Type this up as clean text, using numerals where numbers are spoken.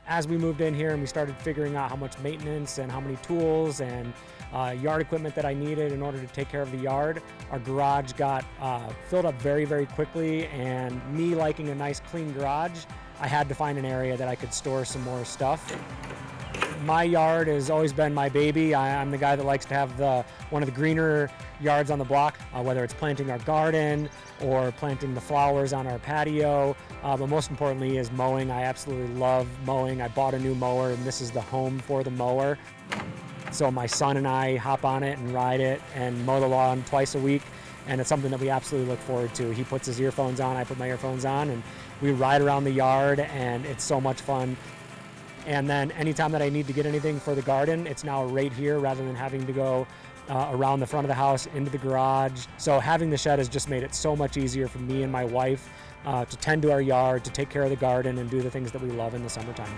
As we moved in here and we started figuring out how much maintenance and how many tools and yard equipment that I needed in order to take care of the yard, our garage got filled up very, very quickly. And me liking a nice clean garage, I had to find an area that I could store some more stuff. My yard has always been my baby. I'm the guy that likes to have one of the greener yards on the block, whether it's planting our garden or planting the flowers on our patio. But most importantly is mowing. I absolutely love mowing. I bought a new mower and this is the home for the mower. So my son and I hop on it and ride it and mow the lawn twice a week. And it's something that we absolutely look forward to. He puts his earphones on, I put my earphones on, and we ride around the yard and it's so much fun. And then anytime that I need to get anything for the garden, it's now right here rather than having to go around the front of the house into the garage. So having the shed has just made it so much easier for me and my wife to tend to our yard, to take care of the garden and do the things that we love in the summertime.